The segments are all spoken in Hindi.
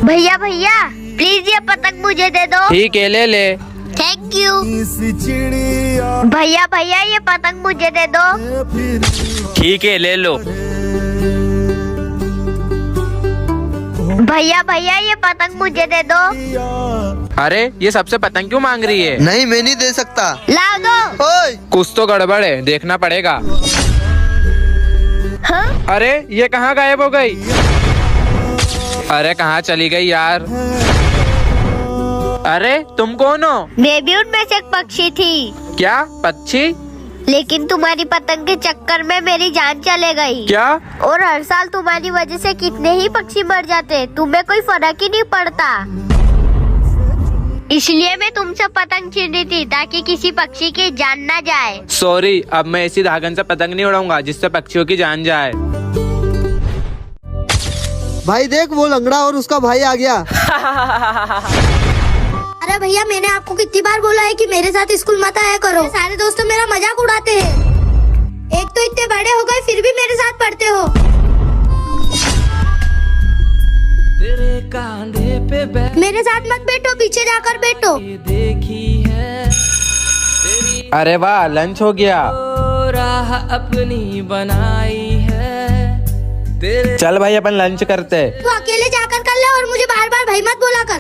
भैया भैया प्लीज ये पतंग मुझे दे दो। ठीक है, ले ले। Thank you. भैया भैया ये पतंग मुझे दे दो। ठीक है, ले लो। भैया भैया ये पतंग मुझे दे दो। अरे ये सबसे पतंग क्यों मांग रही है? नहीं, मैं नहीं दे सकता। लाओ दो। ओए, कुछ तो गड़बड़ है, देखना पड़ेगा। हाँ? अरे ये कहाँ गायब हो गई? अरे कहाँ चली गई यार? अरे तुम कौन हो? मैं भी उनमें से एक पक्षी थी। क्या पक्षी? लेकिन तुम्हारी पतंग के चक्कर में मेरी जान चले गई। क्या? और हर साल तुम्हारी वजह से कितने ही पक्षी मर जाते, तुम्हें कोई फर्क ही नहीं पड़ता। इसलिए मैं तुमसे पतंग छीन रही थी ताकि किसी पक्षी की जान न जाए। सॉरी, अब मैं ऐसी धागन से पतंग नहीं उड़ाऊंगा जिससे पक्षियों की जान जाए। भाई देख वो लंगड़ा और उसका भाई आ गया। अरे भैया मैंने आपको कितनी बार बोला है कि मेरे साथ स्कूल मत आया करो। सारे दोस्त मेरा मजाक उड़ाते हैं। एक तो इतने बड़े हो गए फिर भी मेरे साथ पढ़ते हो। तेरे कांधे पे मेरे साथ मत बैठो, पीछे जाकर बैठो। देखी है तेरी अरे वाह, लंच हो गया। राह अपनी बनाई है तेरे चल भाई अपन लंच करते। तू अकेले जाकर कर ले और मुझे बार बार भाई मत बोला कर।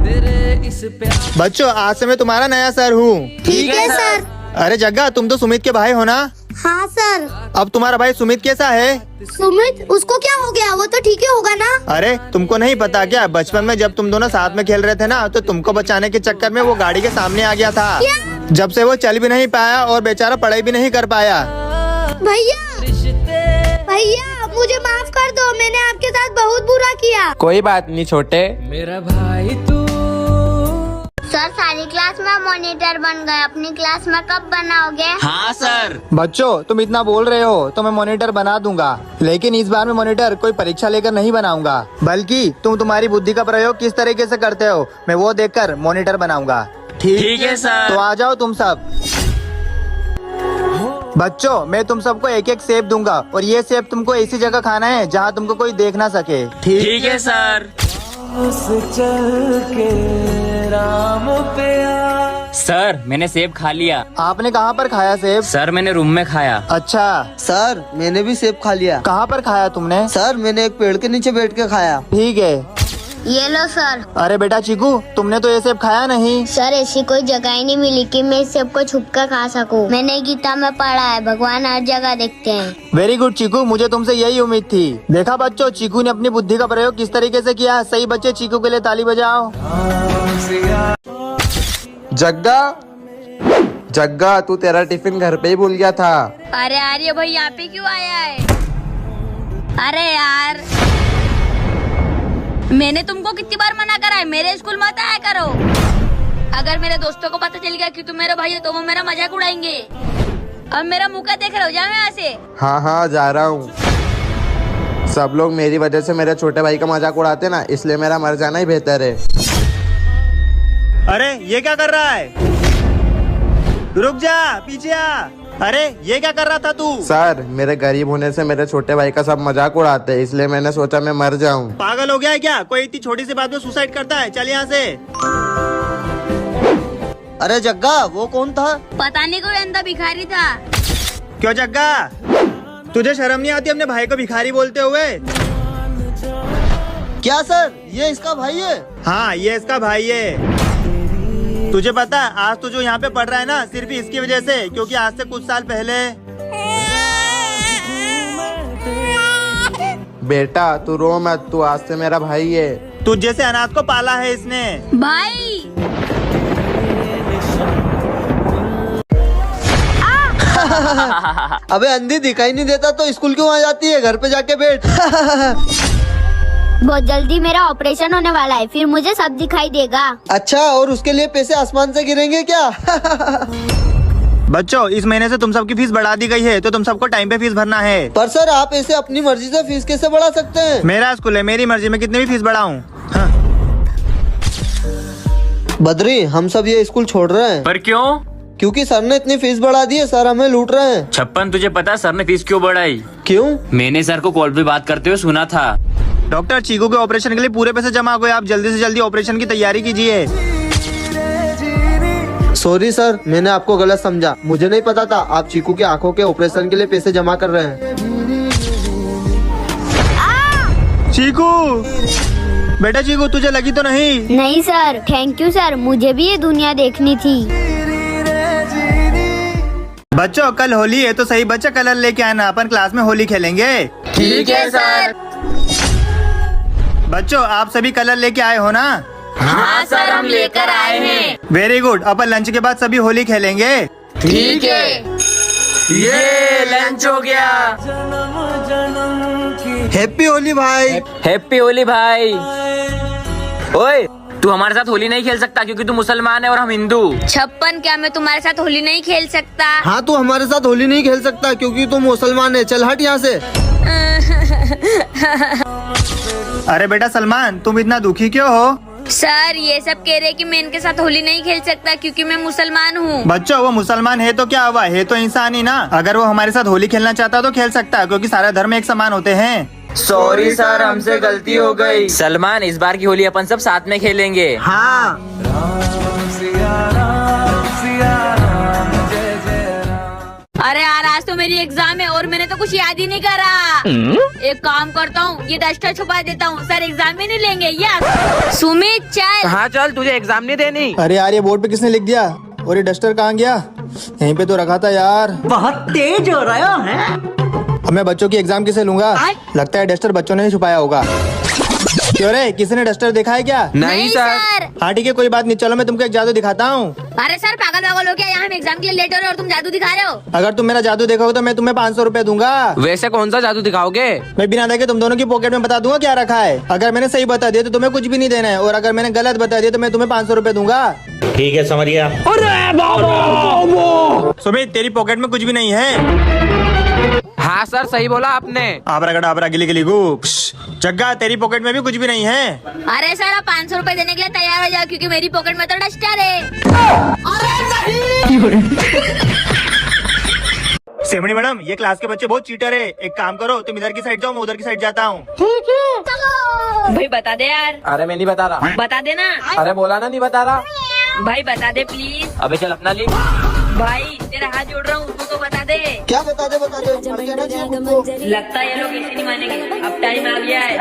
तेरे इस प्यार बच्चों आज से मैं तुम्हारा नया सर हूँ। ठीक है सर। अरे जग्गा, तुम तो सुमित के भाई हो ना? हाँ सर। अब तुम्हारा भाई सुमित कैसा है? सुमित, उसको क्या हो गया? वो तो ठीक ही होगा ना। अरे तुमको नहीं पता क्या, बचपन में जब तुम दोनों साथ में खेल रहे थे ना, तो तुमको बचाने के चक्कर में वो गाड़ी के सामने आ गया था। जब से वो चल भी नहीं पाया और बेचारा पढ़ाई भी नहीं कर पाया। भैया रिश्ते भैया मुझे माफ कर दो, मैंने आपके साथ बहुत बुरा किया। कोई बात नहीं छोटे। मेरा भाई तू सर सारी क्लास में मॉनिटर बन गए, अपनी क्लास में कब बनाओगे? हाँ सर। बच्चों तुम इतना बोल रहे हो तो मैं मॉनिटर बना दूंगा, लेकिन इस बार मैं मॉनिटर कोई परीक्षा लेकर नहीं बनाऊंगा, बल्कि तुम तुम्हारी बुद्धि का प्रयोग किस तरीके से करते हो मैं वो देखकर मॉनिटर बनाऊंगा। ठीक है सर। तो आ जाओ तुम सब। बच्चों मैं तुम सबको एक एक सेब दूंगा और ये सेब तुमको ऐसी जगह खाना है जहाँ तुमको कोई देख ना सके। ठीक है सर। चल के राम पे आ। सर मैंने सेब खा लिया। आपने कहाँ पर खाया सेब? सर मैंने रूम में खाया। अच्छा, सर मैंने भी सेब खा लिया। कहाँ पर खाया तुमने? सर मैंने एक पेड़ के नीचे बैठ के खाया। ठीक है। ये लो सर। अरे बेटा चीकू, तुमने तो ये सेब खाया नहीं। सर ऐसी कोई जगह ही नहीं मिली कि मैं इस सब को छुप कर खा सकूं। मैंने गीता में पढ़ा है भगवान हर जगह देखते हैं। वेरी गुड चीकू, मुझे तुमसे यही उम्मीद थी। देखा बच्चों, चीकू ने अपनी बुद्धि का प्रयोग किस तरीके से किया। सही बच्चे, चीकू के लिए ताली बजाओ। जग्गा, जग्गा तू तेरा टिफिन घर पे ही भूल गया था। अरे आर्य भाई यहाँ पे क्यों आया है? अरे यार मैंने तुमको कितनी बार मना करा है, मेरे स्कूल मत आया करो। अगर मेरे दोस्तों को पता चल गया कि तुम मेरा भाई हो तो वो मेरा मजाक उड़ाएंगे। अब मेरा मुंह का देख रहे हो, जाओ यहाँ से। हाँ हाँ जा रहा हूँ। सब लोग मेरी वजह से मेरे छोटे भाई का मजाक उड़ाते ना, इसलिए मेरा मर जाना ही बेहतर है। अरे ये क्या कर रहा है? रुक जा, पीछे आ। अरे ये क्या कर रहा था तू? सर मेरे गरीब होने से मेरे छोटे भाई का सब मजाक उड़ाते हैं, इसलिए मैंने सोचा मैं मर जाऊं। पागल हो गया है क्या? कोई इतनी छोटी सी बात में सुसाइड करता है? चल यहाँ से। अरे जग्गा वो कौन था? पता नहीं कोई अंधा भिखारी था। क्यों जग्गा, तुझे शर्म नहीं आती अपने भाई को भिखारी बोलते हुए? क्या सर ये इसका भाई है? हाँ ये इसका भाई है। तुझे पता है आज तो जो यहाँ पे पढ़ रहा है ना, सिर्फ इसकी वजह से, क्योंकि आज से कुछ साल पहले। बेटा तू रो मत, तू आज से मेरा भाई है। तुझ जैसे अनाथ को पाला है इसने। भाई अबे अंधी दिखाई नहीं देता तो स्कूल क्यों आ जाती है? घर पे जाके बैठ। बहुत जल्दी मेरा ऑपरेशन होने वाला है, फिर मुझे सब दिखाई देगा। अच्छा, और उसके लिए पैसे आसमान से गिरेंगे क्या? बच्चों इस महीने से तुम सबकी फीस बढ़ा दी गई है, तो तुम सबको टाइम पे फीस भरना है। पर सर आप ऐसे अपनी मर्जी से फीस कैसे बढ़ा सकते हैं? मेरा स्कूल है, मेरी मर्जी में कितनी भी फीस बढ़ाऊं। बद्री हम सब ये स्कूल छोड़ रहे हैं। पर क्यों? क्योंकि सर ने इतनी फीस बढ़ा दी है, सर हमें लूट रहे हैं। छप्पन तुझे पता सर ने फीस क्यों बढ़ाई? क्यों? मैंने सर को कॉल पे बात करते हुए सुना था। डॉक्टर चीकू के ऑपरेशन के लिए पूरे पैसे जमा हो गए, आप जल्दी से जल्दी ऑपरेशन की तैयारी कीजिए। सॉरी सर, मैंने आपको गलत समझा। मुझे नहीं पता था आप चीकू के आंखों के ऑपरेशन के लिए पैसे जमा कर रहे हैं। चीकू, बेटा चीकू तुझे लगी तो नहीं? नहीं सर, थैंक यू सर, मुझे भी ये दुनिया देखनी थी। बच्चों कल होली है तो सही बच्चा कलर लेके आना, अपन क्लास में होली खेलेंगे। ठीक है सर। बच्चों आप सभी कलर लेके आए हो ना? हाँ सर, हम लेकर आए हैं। वेरी गुड, अपन लंच के बाद सभी होली खेलेंगे। ठीक है। ये लंच हो गया। हैप्पी होली भाई। हैप्पी होली भाई। ओए, तू हमारे साथ होली नहीं खेल सकता क्योंकि तू मुसलमान है और हम हिंदू। 56 क्या मैं तुम्हारे साथ होली नहीं खेल सकता? हाँ, तू हमारे साथ होली नहीं खेल सकता क्योंकि तू मुसलमान है। चल हट यहाँ से। अरे बेटा सलमान, तुम इतना दुखी क्यों हो? सर ये सब कह रहे कि मैं इनके साथ होली नहीं खेल सकता क्योंकि मैं मुसलमान हूँ। बच्चों वो मुसलमान है तो क्या हुआ, है तो इंसान ही ना। अगर वो हमारे साथ होली खेलना चाहता तो खेल सकता, क्योंकि सारे धर्म एक समान होते हैं। सॉरी सर, हमसे गलती हो गई। सलमान, इस बार की होली अपन सब साथ में खेलेंगे। हाँ, अरे यार आज तो मेरी एग्जाम है और मैंने तो कुछ याद ही नहीं करा। एक काम करता हूँ, ये डस्टर छुपा देता हूँ, सर एग्जाम ही नहीं लेंगे। यस सुमित चल। हाँ चल, तुझे एग्जाम नहीं देनी। अरे यार ये बोर्ड पे किसने लिख दिया? और ये डस्टर कहाँ गया? यहीं पे तो रखा था यार। बहुत तेज हो रहा है। अब मैं बच्चों की एग्जाम किसे लूंगा? लगता है डस्टर बच्चों ने ही छुपाया होगा। क्यों रे, किसी ने डस्टर देखा है क्या? नहीं सर। हाँ ठीक है, कोई बात नहीं, चलो मैं तुमको एक जादू दिखाता हूँ। अरे सर पागल वागल हो क्या? यहाँ हम एग्जाम के लिए लेट हो रहे हैं और तुम जादू दिखा रहे हो। अगर तुम मेरा जादू देखोगे तो मैं तुम्हें 500 रुपए दूंगा। वैसे कौन सा जादू दिखाओगे? मैं बिना देखे तुम दोनों की पॉकेट में बता दूंगा क्या रखा है। अगर मैंने सही बता दिया तो तुम्हें कुछ भी नहीं देना है, और अगर मैंने गलत बता दिया तो मैं तुम्हें 500 रुपए दूंगा। ठीक है, समझ गया। सुमित तेरी पॉकेट में कुछ भी नहीं है। हाँ सर, सही बोला आपने। आबरा गड़ा आबरा गिली गिली गू। जग्गा तेरी पॉकेट में भी कुछ भी नहीं है। अरे सर आप 500 रुपए देने के लिए तैयार हो जाओ क्योंकि मेरी पॉकेट में तो डस्टर है। सेमनी मैडम, ये क्लास के बच्चे बहुत चीटर है। एक काम करो, तुम इधर की साइड जाओ, मैं उधर की साइड जाता हूँ। भाई बता दे यार। अरे मैं नहीं बता रहा। बता दे ना। अरे बोला ना, नहीं बता रहा। भाई बता दे प्लीज। अबे चल अपना लिख। भाई तेरा हाथ जोड़ रहा हूँ, तू तो बता दे। क्या बता दे मर जाना चाहिए मुझको। लगता है ये लोग ऐसे नहीं मानेंगे। अब टाइम आ गया है।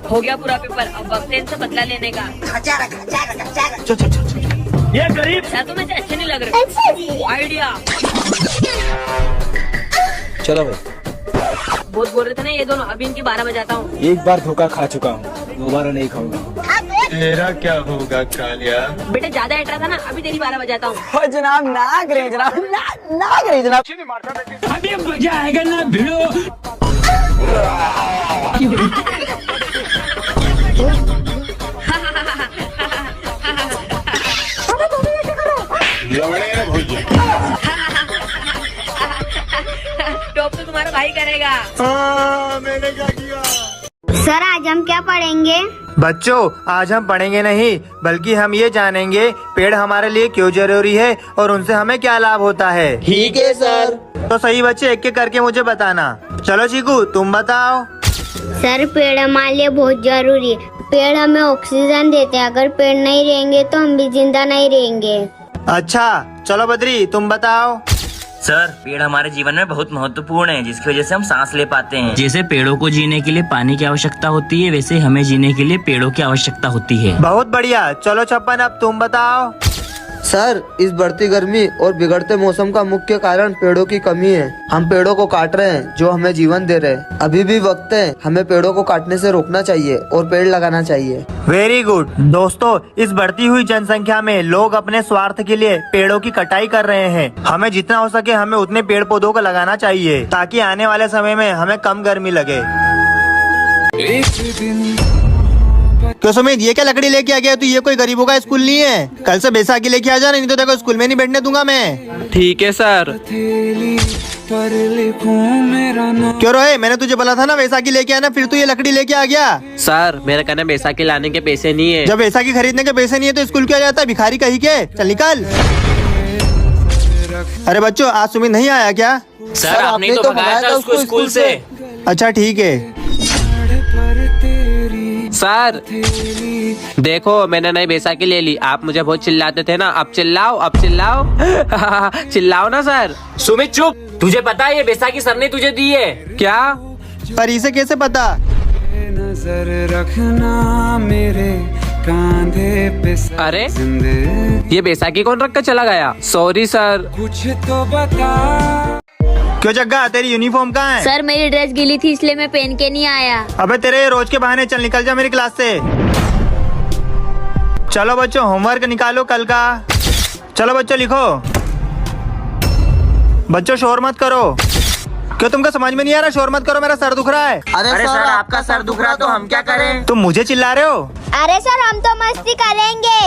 हो गया पूरा पेपर, अब वक्त है इनसे बदला लेने का। ये गरीब क्या तुम्हें से अच्छे नहीं लग रहे? आइडिया। चलो भाई, बहुत बोल रहे थे ना ये दोनों, अभी इनकी 12 बजाता हूँ। एक बार धोखा खा चुका हूँ, दोबारा नहीं खाऊंगा। तेरा क्या होगा कालिया? बेटे ज्यादा हट रहा था ना, अभी तेरी 12 बजाता हूँ। हो जनाब, ना करे जनाब, ना करे जनाब। अभी मजा आएगा ना भिड़ो। टॉप तो तुम्हारा भाई करेगा। मैंने क्या किया? सर आज हम क्या पढ़ेंगे? बच्चों आज हम पढ़ेंगे नहीं, बल्कि हम ये जानेंगे पेड़ हमारे लिए क्यों जरूरी है और उनसे हमें क्या लाभ होता है। ठीक है सर। तो सही बच्चे एक एक करके मुझे बताना। चलो चीकू तुम बताओ। सर पेड़ हमारे लिए बहुत जरूरी है। पेड़ हमें ऑक्सीजन देते हैं, अगर पेड़ नहीं रहेंगे तो हम भी जिंदा नहीं रहेंगे। अच्छा चलो बद्री तुम बताओ। सर पेड़ हमारे जीवन में बहुत महत्वपूर्ण है, जिसकी वजह से हम सांस ले पाते हैं। जैसे पेड़ों को जीने के लिए पानी की आवश्यकता होती है, वैसे हमें जीने के लिए पेड़ों की आवश्यकता होती है। बहुत बढ़िया। चलो छप्पन अब तुम बताओ। सर इस बढ़ती गर्मी और बिगड़ते मौसम का मुख्य कारण पेड़ों की कमी है। हम पेड़ों को काट रहे हैं जो हमें जीवन दे रहे हैं। अभी भी वक्त है, हमें पेड़ों को काटने से रोकना चाहिए और पेड़ लगाना चाहिए। Very good. दोस्तों इस बढ़ती हुई जनसंख्या में लोग अपने स्वार्थ के लिए पेड़ों की कटाई कर रहे हैं। हमें जितना हो सके हमें उतने पेड़ पौधों को लगाना चाहिए, ताकि आने वाले समय में हमें कम गर्मी लगे। क्यों सुमित, ये क्या लकड़ी लेके आ गया तू? ये कोई गरीबों का स्कूल नहीं है। कल से बैसाखी लेके आ जा, नहीं तो देखो स्कूल में नहीं बैठने दूंगा मैं। ठीक है सर। पर लिखूं मेरा नाम। क्यों रोए, मैंने तुझे बोला था ना वैसाखी लेके आना, फिर तू ये लकड़ी लेके आ गया। सर मेरे कहना बैसाखी लाने के पैसे नहीं है। जब वैसाखी खरीदने के पैसे नहीं है तो स्कूल क्यों जाता है, भिखारी कहीं के। चल निकल। अरे बच्चों, आज सुमित नहीं आया क्या? सर आपने तो भगाया था उसको स्कूल से। अच्छा ठीक है। सर देखो मैंने नई बैसाखी ले ली, आप मुझे बहुत चिल्लाते थे ना, अब चिल्लाओ, अब चिल्लाओ। चिल्लाओ ना सर। सुमित चुप, तुझे पता है ये बैसाखी सर ने तुझे दी है। क्या? पर इसे कैसे पता? नजर रखना मेरे कांधे पे अरे जिंदगी ये बैसाखी कौन रख कर चला गया? Sorry sir. कुछ तो बता। क्यों जग्गा, तेरी यूनिफॉर्म कहाँ है? सर मेरी ड्रेस गीली थी इसलिए मैं पहन के नहीं आया। अबे तेरे रोज के बहाने, चल निकल जा मेरी क्लास से। चलो बच्चों होमवर्क निकालो कल का। चलो बच्चों लिखो। बच्चों शोर मत करो। क्यों तुमको समझ में नहीं आ रहा? शोर मत करो, मेरा सर दुख रहा है। अरे सर आपका सर दुख रहा तो हम क्या करें? तुम मुझे चिल्ला रहे हो? अरे सर हम तो मस्ती करेंगे।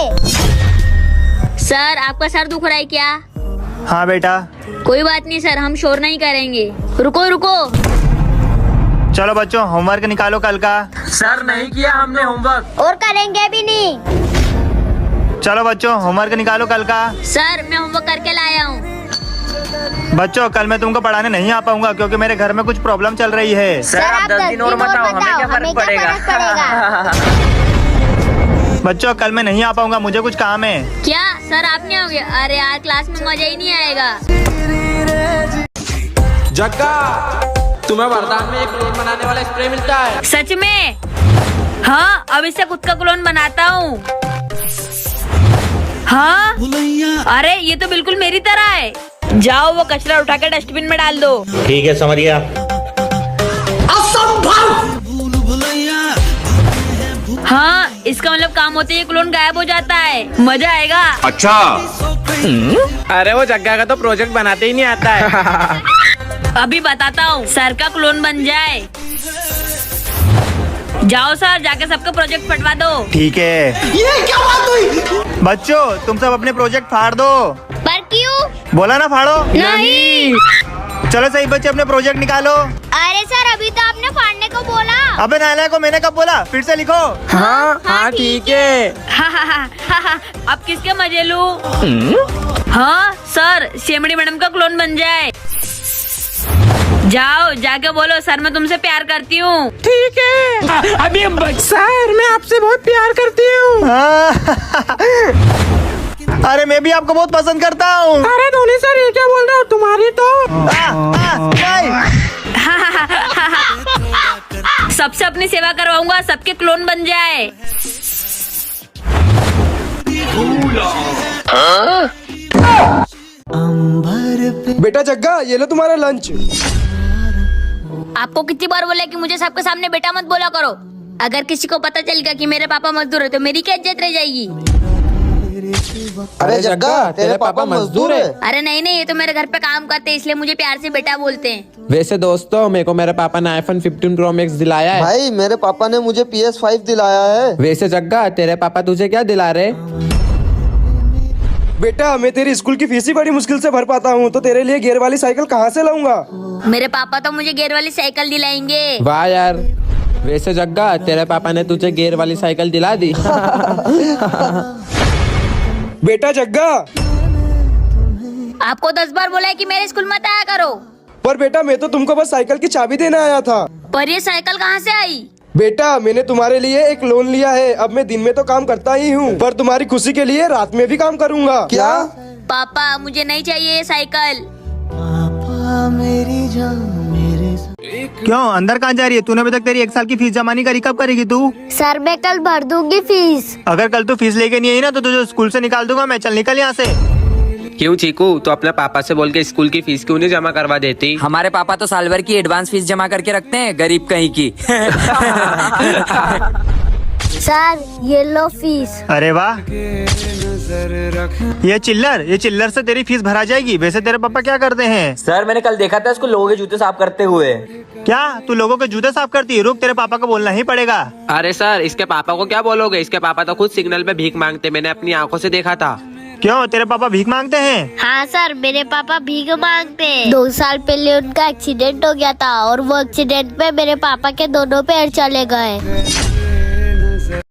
सर आपका सर दुख रहा है क्या? हाँ बेटा। कोई बात नहीं सर, हम शोर नहीं करेंगे। रुको रुको। चलो बच्चों होमवर्क निकालो कल का। सर नहीं किया हमने होमवर्क। और करेंगे भी नहीं। चलो बच्चों होमवर्क निकालो कल का। सर मैं होमवर्क करके लाया हूँ। बच्चों कल मैं तुमको पढ़ाने नहीं आ पाऊंगा क्योंकि मेरे घर में कुछ प्रॉब्लम चल रही है। सर आप 10 दिन और बताओ, हमें क्या फर्क पड़ेगा? बच्चों कल मैं नहीं आ पाऊंगा, मुझे कुछ काम है। क्या सर आप नहीं आओगे? अरे यार क्लास में मजा ही नहीं आएगा। जग्गा तुम्हें वरदान में एक क्लोन बनाने वाला स्प्रे मिलता है। सच में? हाँ अब इससे खुद का क्लोन बनाता हूँ। हाँ अरे ये तो बिल्कुल मेरी तरह है। जाओ वो कचरा उठा के डस्टबिन में डाल दो। ठीक है समरिया। हाँ इसका मतलब काम होते ही क्लोन गायब हो जाता है, मजा आएगा। अच्छा। अरे वो जग्गा का तो प्रोजेक्ट बनाते ही नहीं आता है। अभी बताता हूँ, सर का क्लोन बन जाए। जाओ सर जाके सबका प्रोजेक्ट फटवा दो। ठीक है। ये क्या बात हुई? बच्चों तुम सब अपने प्रोजेक्ट फाड़ दो। पर क्यों? बोला ना फाड़ो। नहीं। चलो सही बच्चे अपने प्रोजेक्ट निकालो। अरे सर अभी तो आपने फाड़ने को बोला। अबे नालायक को मैंने कब बोला? फिर से लिखो। हाँ ठीक है। अब किसके मजे लूं? हाँ सर शेमड़ी मैडम का क्लोन बन जाए। जाओ जाके बोलो सर मैं तुमसे प्यार करती हूँ। ठीक है। अभी सर मैं आपसे बहुत प्यार करती हूँ। अरे मैं भी आपको बहुत पसंद करता हूँ। अरे धोनी सर ये क्या बोल रहे हो? तुम्हारी तो सबसे अपनी सेवा करवाऊंगा, सबके क्लोन बन जाए। बेटा जग्गा ये लो तुम्हारा लंच। आपको कितनी बार बोला कि मुझे सबके सामने बेटा मत बोला करो। अगर किसी को पता चलेगा कि मेरे पापा मजदूर है तो मेरी क्या इज्जत रह जाएगी। अरे जग्गा तेरे पापा मजदूर है? अरे नहीं नहीं ये तो मेरे घर पे काम करते हैं इसलिए मुझे प्यार से बेटा बोलते हैं। वैसे दोस्तों मेरे को मेरे पापा ने आईफोन 15 प्रो मैक्स दिलाया है। भाई मेरे पापा ने मुझे PS5 दिलाया है। वैसे जग्गा तेरे पापा तुझे क्या दिला रहे? बेटा मैं तेरी स्कूल की फीस ही बड़ी मुश्किल से भर पाता हूँ, तो तेरे लिए गियर वाली साइकिल कहाँ से लाऊंगा? मेरे पापा तो मुझे गियर वाली साइकिल दिलाएंगे। वाह यार। वैसे जग्गा तेरे पापा ने तुझे गियर वाली साइकिल दिला दी। बेटा जग्गा आपको 10 बार बोला है कि मेरे स्कूल मत आया करो। पर बेटा मैं तो तुमको बस साइकिल की चाबी देने आया था। पर ये साइकिल कहाँ से आई? बेटा मैंने तुम्हारे लिए एक लोन लिया है। अब मैं दिन में तो काम करता ही हूँ, पर तुम्हारी खुशी के लिए रात में भी काम करूँगा। क्या? पापा मुझे नहीं चाहिए ये साइकिल। क्यों अंदर कहाँ जा रही है? तूने अभी तक तेरी 1 साल की फीस जमा नहीं करी, कब करेगी तू? सर मैं कल भर दूंगी फीस। अगर कल तू फीस लेके नहीं आई ना तो तुझे स्कूल से निकाल दूंगा मैं। चल निकल यहाँ से। क्यों चीकू तो अपने पापा से बोल के स्कूल की फीस क्यों नहीं जमा करवा देती? हमारे पापा तो साल भर की एडवांस फीस जमा करके रखते हैं, गरीब कहीं की। सर ये लो फीस। अरे वाह, ये चिल्लर से तेरी फीस भरा जाएगी। वैसे तेरे पापा क्या करते हैं? सर मैंने कल देखा था इसको लोगों के जूते साफ करते हुए। क्या तू लोगों के जूते साफ करती है? रुक तेरे पापा को बोलना ही पड़ेगा। अरे सर इसके पापा को क्या बोलोगे? इसके पापा तो खुद सिग्नल पे भीख मांगते, मैंने अपनी आंखों से देखा था। क्यों, तेरे पापा भीख मांगते हैं? हाँ सर, मेरे पापा भीख मांगते हैं। 2 साल पहले उनका एक्सीडेंट हो गया था और वो एक्सीडेंट में मेरे पापा के दोनों पैर चले गए।